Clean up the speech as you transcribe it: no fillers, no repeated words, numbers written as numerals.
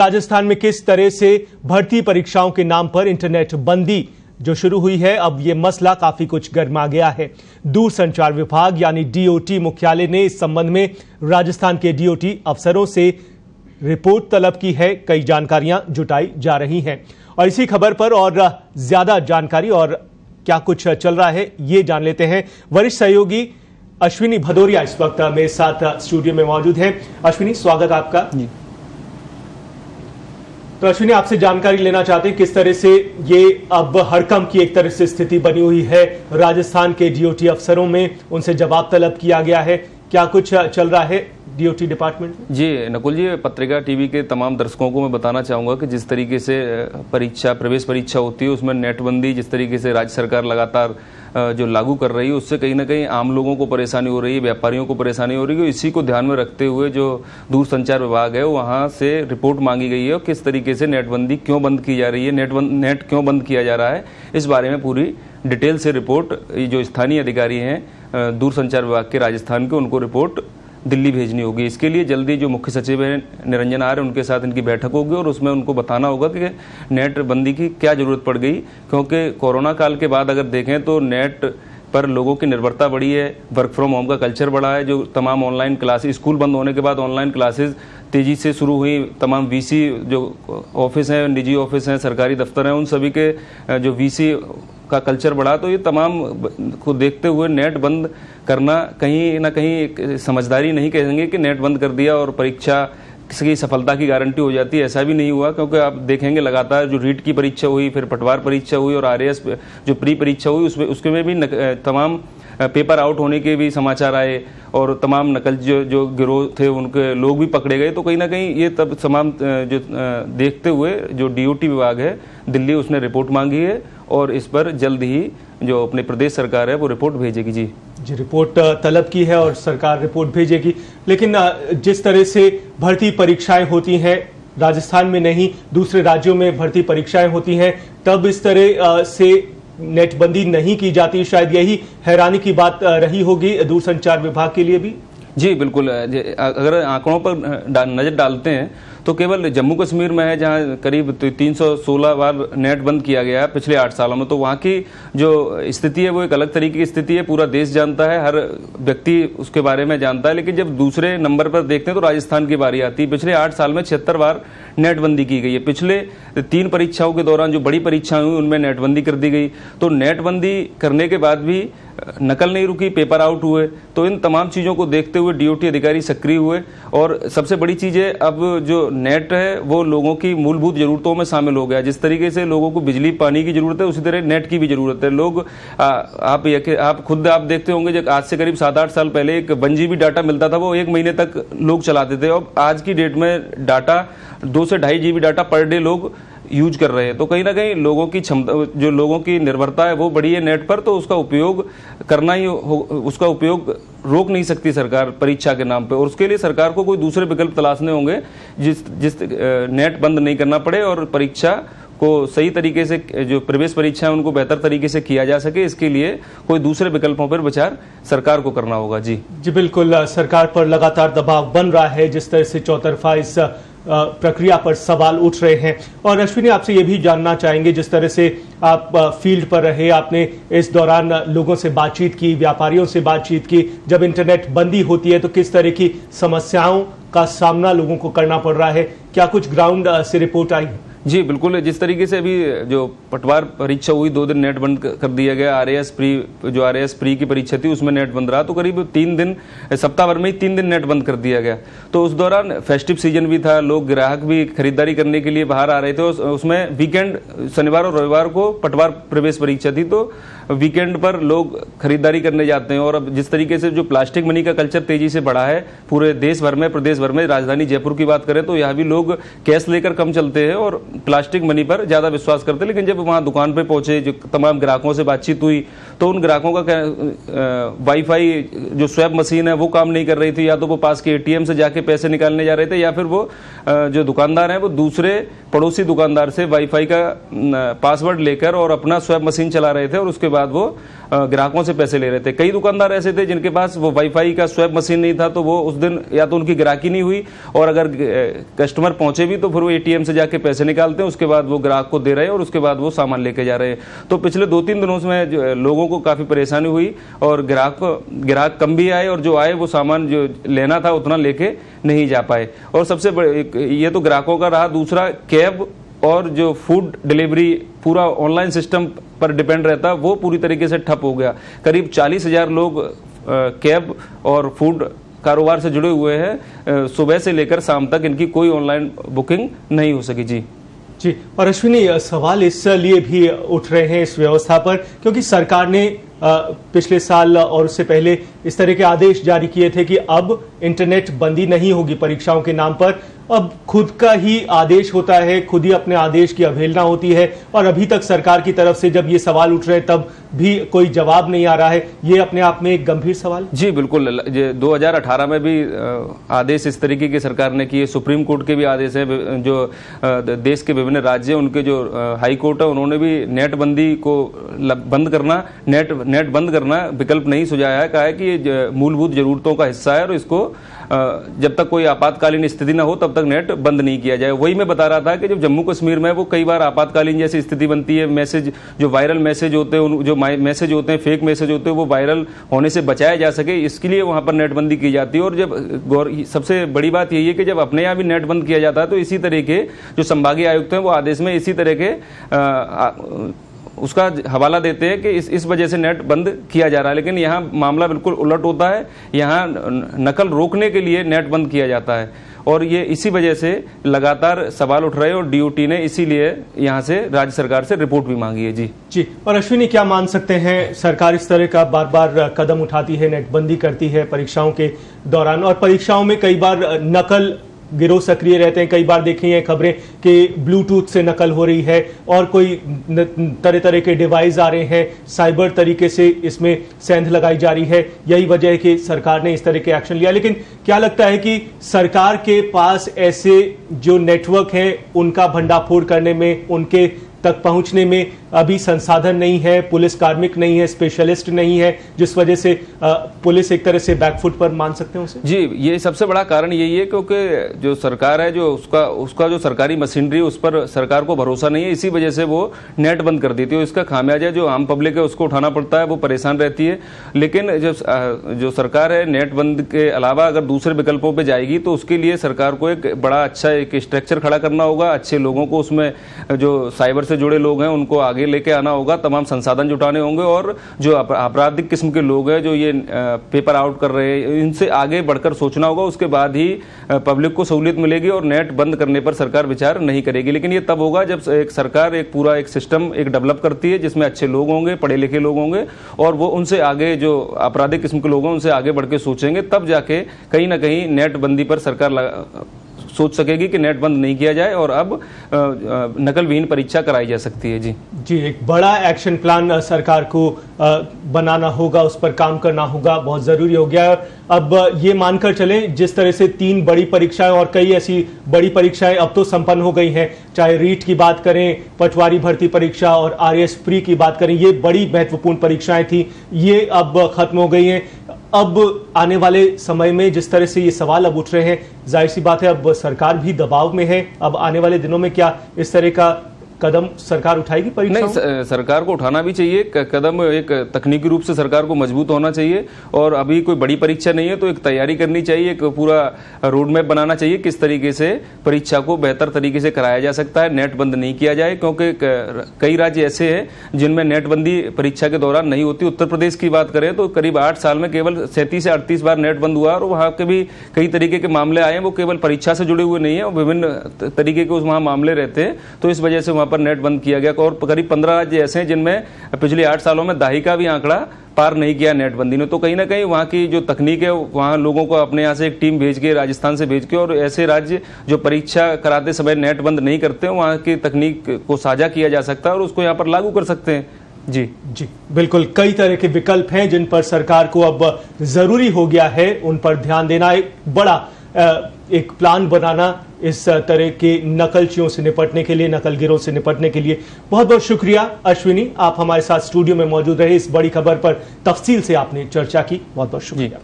राजस्थान में किस तरह से भर्ती परीक्षाओं के नाम पर इंटरनेट बंदी जो शुरू हुई है, अब यह मसला काफी कुछ गर्मा गया है। दूरसंचार विभाग यानी डीओटी मुख्यालय ने इस संबंध में राजस्थान के डीओटी अफसरों से रिपोर्ट तलब की है। कई जानकारियां जुटाई जा रही हैं और इसी खबर पर और ज्यादा जानकारी और क्या कुछ चल रहा है ये जान लेते हैं। वरिष्ठ सहयोगी अश्विनी भदौरिया इस वक्त मेरे साथ स्टूडियो में मौजूद हैं। अश्विनी, स्वागत आपका। तो अश्विनी, आपसे जानकारी लेना चाहते हैं किस तरह से ये अब हड़कंप की एक तरह से स्थिति बनी हुई है। राजस्थान के डीओटी अफसरों में उनसे जवाब तलब किया गया है, क्या कुछ चल रहा है डीओटी डिपार्टमेंट में? जी नकुल जी, पत्रिका टीवी के तमाम दर्शकों को मैं बताना चाहूंगा कि जिस तरीके से प्रवेश परीक्षा होती है उसमें नेटबंदी जिस तरीके से राज्य सरकार लगातार जो लागू कर रही है उससे कहीं ना कहीं आम लोगों को परेशानी हो रही है, व्यापारियों को परेशानी हो रही है। इसी को ध्यान में रखते हुए जो दूरसंचार विभाग है वहां से रिपोर्ट मांगी गई है और किस तरीके से नेटबंदी क्यों बंद की जा रही है, नेट क्यों बंद किया जा रहा है, इस बारे में पूरी डिटेल से रिपोर्ट जो स्थानीय अधिकारी हैं दूरसंचार विभाग के राजस्थान के, उनको रिपोर्ट दिल्ली भेजनी होगी। इसके लिए जल्दी जो मुख्य सचिव है निरंजन आर्य, उनके साथ इनकी बैठक होगी और उसमें उनको बताना होगा कि नेट बंदी की क्या जरूरत पड़ गई, क्योंकि कोरोना काल के बाद अगर देखें तो नेट पर लोगों की निर्भरता बढ़ी है, वर्क फ्रॉम होम का कल्चर बढ़ा है। जो तमाम ऑनलाइन क्लासेस, स्कूल बंद होने के बाद ऑनलाइन क्लासेस तेजी से शुरू हुई। तमाम वीसी जो ऑफिस हैं, निजी ऑफिस हैं, सरकारी दफ्तर हैं, उन सभी के जो वीसी का कल्चर बढ़ा। तो ये तमाम को देखते हुए नेट बंद करना कहीं ना कहीं समझदारी नहीं कहेंगे कि नेट बंद कर दिया और परीक्षा किसी सफलता की गारंटी हो जाती है, ऐसा भी नहीं हुआ। क्योंकि आप देखेंगे लगातार जो रीट की परीक्षा हुई, फिर पटवार परीक्षा हुई और आरएएस जो प्री परीक्षा हुई उसके में भी तमाम पेपर आउट होने के भी समाचार आए और तमाम नकल जो गिरोह थे उनके लोग भी पकड़े गए। तो कहीं ना कहीं ये तब तमाम जो देखते हुए जो डीओटी विभाग है दिल्ली, उसने रिपोर्ट मांगी है और इस पर जल्द ही जो अपने प्रदेश सरकार है वो रिपोर्ट भेजेगी। जी रिपोर्ट तलब की है और सरकार रिपोर्ट भेजेगी। लेकिन जिस तरह से भर्ती परीक्षाएं होती हैं, राजस्थान में नहीं दूसरे राज्यों में भर्ती परीक्षाएं होती हैं, तब इस तरह से नेटबंदी नहीं की जाती। शायद यही हैरानी की बात रही होगी दूरसंचार विभाग के लिए भी। जी बिल्कुल, अगर आंकड़ों पर नजर डालते हैं तो केवल जम्मू कश्मीर में है जहां करीब 316 बार नेट बंद किया गया है पिछले 8 सालों में। तो वहां की जो स्थिति है वो एक अलग तरीके की स्थिति है, पूरा देश जानता है, हर व्यक्ति उसके बारे में जानता है। लेकिन जब दूसरे नंबर पर देखते हैं तो राजस्थान की बारी आती है। पिछले 8 साल में 76 बार नेटबंदी की गई है। पिछले 3 परीक्षाओं के दौरान जो बड़ी परीक्षाएं हुई उनमें नेटबंदी कर दी गई। तो नेटबंदी करने के बाद भी नकल नहीं रुकी, पेपर आउट हुए। तो इन तमाम चीजों को देखते हुए डीओटी अधिकारी सक्रिय हुए और सबसे बड़ी चीज है अब जो नेट है वो लोगों की मूलभूत जरूरतों में शामिल हो गया। जिस तरीके से लोगों को बिजली पानी की जरूरत है उसी तरह नेट की भी जरूरत है। लोग आप खुद देखते होंगे जब आज से करीब 7-8 साल पहले एक 1 GB डाटा मिलता था, वो 1 महीने तक लोग चलाते थे। और आज की डेट में डाटा 2 से 2.5 GB डाटा पर डे लोग यूज कर रहे हैं। तो कहीं ना कहीं लोगों की क्षमता, जो लोगों की निर्भरता है वो बढ़ी है नेट पर, तो उसका उपयोग करना ही उसका उपयोग रोक नहीं सकती सरकार परीक्षा के नाम पे। और उसके लिए सरकार को कोई दूसरे विकल्प तलाशने होंगे जिस नेट बंद नहीं करना पड़े और परीक्षा को सही तरीके से, जो प्रवेश परीक्षा है उनको बेहतर तरीके से किया जा सके। इसके लिए कोई दूसरे विकल्पों पर विचार सरकार को करना होगा। जी बिल्कुल, सरकार पर लगातार दबाव बन रहा है जिस तरह से चौतरफा इस प्रक्रिया पर सवाल उठ रहे हैं। और अश्विनी, आपसे ये भी जानना चाहेंगे, जिस तरह से आप फील्ड पर रहे, आपने इस दौरान लोगों से बातचीत की, व्यापारियों से बातचीत की, जब इंटरनेट बंदी होती है तो किस तरह की समस्याओं का सामना लोगों को करना पड़ रहा है, क्या कुछ ग्राउंड से रिपोर्ट आई? जी बिल्कुल, जिस तरीके से अभी जो पटवार परीक्षा हुई 2 दिन नेट बंद कर दिया गया। आरएएस प्री की परीक्षा थी उसमें नेट बंद रहा। तो करीब 3 दिन, सप्ताह भर में ही 3 दिन नेट बंद कर दिया गया। तो उस दौरान फेस्टिव सीजन भी था, लोग ग्राहक भी खरीदारी करने के लिए बाहर आ रहे थे। उसमें वीकेंड, शनिवार और रविवार को पटवार प्रवेश परीक्षा थी, तो वीकेंड पर लोग खरीदारी करने जाते हैं। और अब जिस तरीके से जो प्लास्टिक मनी का कल्चर तेजी से बढ़ा है पूरे देश भर में, प्रदेश भर में, राजधानी जयपुर की बात करें तो यहाँ भी लोग कैश लेकर कम चलते हैं और प्लास्टिक मनी पर ज्यादा विश्वास करते हैं। लेकिन जब वहां दुकान पे पहुंचे, जो तमाम ग्राहकों से बातचीत हुई, तो उन ग्राहकों का वाईफाई जो स्वैप मशीन है वो काम नहीं कर रही थी, या तो वो पास के एटीएम से जाके पैसे निकालने जा रहे थे, या फिर वो जो दुकानदार हैं वो दूसरे पड़ोसी दुकानदार से वाईफाई का पासवर्ड लेकर और अपना स्वैप मशीन चला रहे थे और उसके बाद वो ग्राहकों से पैसे ले रहे थे। कई दुकानदार ऐसे थे जिनके पास वो वाईफाई का स्वैप मशीन नहीं था, तो वो उस दिन या तो उनकी ग्राहकी नहीं हुई, और अगर कस्टमर पहुंचे भी तो फिर वो एटीएम से जाके पैसे निकालते हैं, उसके बाद वो ग्राहक को दे रहे हैं और उसके बाद वो सामान लेके जा रहे हैं। तो पिछले 2-3 दिनों में लोगों को काफी परेशानी हुई और ग्राहक कम भी आए और जो आए वो सामान जो लेना था उतना लेके नहीं जा पाए। और सबसे बड़े ये तो ग्राहकों का रहा। दूसरा, कैब और जो फूड डिलीवरी पूरा ऑनलाइन सिस्टम पर डिपेंड रहता, वो पूरी तरीके से ठप हो गया। करीब 40,000 लोग कैब और फूड कारोबार से जुड़े हुए हैं। सुबह से लेकर शाम तक इनकी कोई ऑनलाइन बुकिंग नहीं हो सकी। जी। और अश्विनी, सवाल इसलिए भी उठ रहे हैं इस व्यवस्था पर क्योंकि सरकार ने पिछले साल और उससे पहले इस तरह के आदेश जारी किए थे कि अब इंटरनेट बंदी नहीं होगी परीक्षाओं के नाम पर। अब खुद का ही आदेश होता है, खुद ही अपने आदेश की अवहेलना होती है, और अभी तक सरकार की तरफ से जब ये सवाल उठ रहे हैं तब भी कोई जवाब नहीं आ रहा है। ये अपने आप में एक गंभीर सवाल। जी बिल्कुल। 2018 में भी आदेश इस तरीके की सरकार ने किए। सुप्रीम कोर्ट के भी आदेश हैं, जो देश के विभिन्न राज्य, उनके जो हाई कोर्ट है उन्होंने भी नेट बंदी को बंद करना, नेट बंद करना विकल्प नहीं सुझाया है। कहा है कि ये मूलभूत जरूरतों का हिस्सा है और इसको जब तक कोई आपातकालीन स्थिति ना हो तब तक नेट बंद नहीं किया जाए। वही मैं बता रहा था कि जब जम्मू कश्मीर में वो कई बार आपातकालीन जैसी स्थिति बनती है, मैसेज जो वायरल मैसेज होते हैं, जो मैसेज होते हैं, फेक मैसेज होते हैं, वो वायरल होने से बचाया जा सके, इसके लिए वहां पर नेट बंदी की जाती है। और जब सबसे बड़ी बात यही है कि जब अपने यहाँ भी नेट बंद किया जाता है तो इसी तरह के जो संभागीय आयुक्त हैं वो आदेश में इसी तरह के उसका हवाला देते हैं कि इस वजह से नेट बंद किया जा रहा है। लेकिन यहाँ मामला बिल्कुल उलट होता है। यहाँ नकल रोकने के लिए नेट बंद किया जाता है और ये इसी वजह से लगातार सवाल उठ रहे हैं और डीओटी ने इसीलिए यहाँ से राज्य सरकार से रिपोर्ट भी मांगी है। जी। और अश्विनी, क्या मान सकते हैं, सरकार इस तरह का बार बार कदम उठाती है, नेटबंदी करती है परीक्षाओं के दौरान, और परीक्षाओं में कई बार नकल गिरोह सक्रिय रहते हैं। कई बार देखी हैं खबरें कि ब्लूटूथ से नकल हो रही है और कोई तरह तरह के डिवाइस आ रहे हैं, साइबर तरीके से इसमें सेंध लगाई जा रही है। यही वजह है कि सरकार ने इस तरह के एक्शन लिया। लेकिन क्या लगता है कि सरकार के पास ऐसे जो नेटवर्क हैं उनका भंडाफोड़ करने में, उनके तक पहुंचने में अभी संसाधन नहीं है, पुलिस कार्मिक नहीं है, स्पेशलिस्ट नहीं है, जिस वजह से पुलिस एक तरह से बैकफुट पर मान सकते हैं उसे? जी, ये सबसे बड़ा कारण यही है क्योंकि जो सरकार है, जो उसका जो सरकारी मशीनरी, उस पर सरकार को भरोसा नहीं है। इसी वजह से वो नेट बंद कर देती है। इसका खामियाजा जो आम पब्लिक है उसको उठाना पड़ता है, वो परेशान रहती है। लेकिन जो सरकार है, नेट बंद के अलावा अगर दूसरे विकल्पों पर जाएगी तो उसके लिए सरकार को एक बड़ा अच्छा एक स्ट्रक्चर खड़ा करना होगा। अच्छे लोगों को उसमें, जो साइबर से जुड़े लोग हैं, उनको आगे लेके आना होगा, तमाम संसाधन जुटाने होंगे और जो आपराधिक किस्म के लोग हैं जो ये पेपर आउट कर रहे हैं, इनसे आगे बढ़कर सोचना होगा। उसके बाद ही पब्लिक को सहूलियत मिलेगी और नेट बंद करने पर सरकार विचार नहीं करेगी। लेकिन ये तब होगा जब एक सरकार एक पूरा एक सिस्टम एक डेवलप करती है जिसमें अच्छे लोग होंगे, पढ़े लिखे लोग होंगे और वो उनसे आगे, जो आपराधिक किस्म के लोग हैं उनसे आगे बढ़ के सोचेंगे, तब जाके कहीं ना कहीं नेट बंदी पर सरकार सोच सकेगी कि नेट बंद नहीं किया जाए और अब नकलविहीन परीक्षा कराई जा सकती है। जी, एक बड़ा एक्शन प्लान सरकार को बनाना होगा, उस पर काम करना होगा, बहुत जरूरी हो गया है। अब ये मानकर चले, जिस तरह से 3 बड़ी परीक्षाएं और कई ऐसी बड़ी परीक्षाएं अब तो संपन्न हो गई हैं, चाहे रीट की बात करें, पटवारी भर्ती परीक्षा और आरएस प्री की बात करें, ये बड़ी महत्वपूर्ण परीक्षाएं थी, ये अब खत्म हो गई हैं। अब आने वाले समय में जिस तरह से ये सवाल अब उठ रहे हैं, जाहिर सी बात है अब सरकार भी दबाव में है। अब आने वाले दिनों में क्या इस तरह का कदम सरकार उठाएगी परीक्षाओं? नहीं, सरकार को उठाना भी चाहिए कदम। एक तकनीकी रूप से सरकार को मजबूत होना चाहिए और अभी कोई बड़ी परीक्षा नहीं है तो एक तैयारी करनी चाहिए, एक पूरा रोड मैप बनाना चाहिए किस तरीके से परीक्षा को बेहतर तरीके से कराया जा सकता है, नेट बंद नहीं किया जाए। क्योंकि कई राज्य ऐसे हैं जिनमें नेटबंदी परीक्षा के दौरान नहीं होती। उत्तर प्रदेश की बात करें तो करीब 8 साल में केवल 37 से 38 बार नेट बंद हुआ और वहाँ के भी कई तरीके के मामले आए, वो केवल परीक्षा से जुड़े हुए नहीं है, विभिन्न तरीके के वहाँ मामले रहते हैं। तो इस वजह से वहाँ पर नेट बंद किया गया और करीब 15 राज्य ऐसे हैं जिनमें पिछले 8 सालों में दाही का भी आंकड़ा पार नहीं किया नेटबंदी ने। तो कहीं ना कहीं वहाँ की जो तकनीक है, वहाँ लोगों को अपने यहाँ से एक टीम भेज के, राजस्थान से भेज के, और ऐसे राज्य जो परीक्षा कराते समय नेट बंद नहीं करते हैं, वहाँ की तकनीक को साझा किया जा सकता है और उसको यहाँ पर लागू कर सकते हैं। जी, बिल्कुल। कई तरह के विकल्प हैं जिन पर सरकार को अब जरूरी हो गया है उन पर ध्यान देना, एक बड़ा एक प्लान बनाना इस तरह के नकलचियों से निपटने के लिए, नकलगिरों से निपटने के लिए। बहुत बहुत शुक्रिया अश्विनी, आप हमारे साथ स्टूडियो में मौजूद रहे, इस बड़ी खबर पर तफसील से आपने चर्चा की। बहुत बहुत शुक्रिया।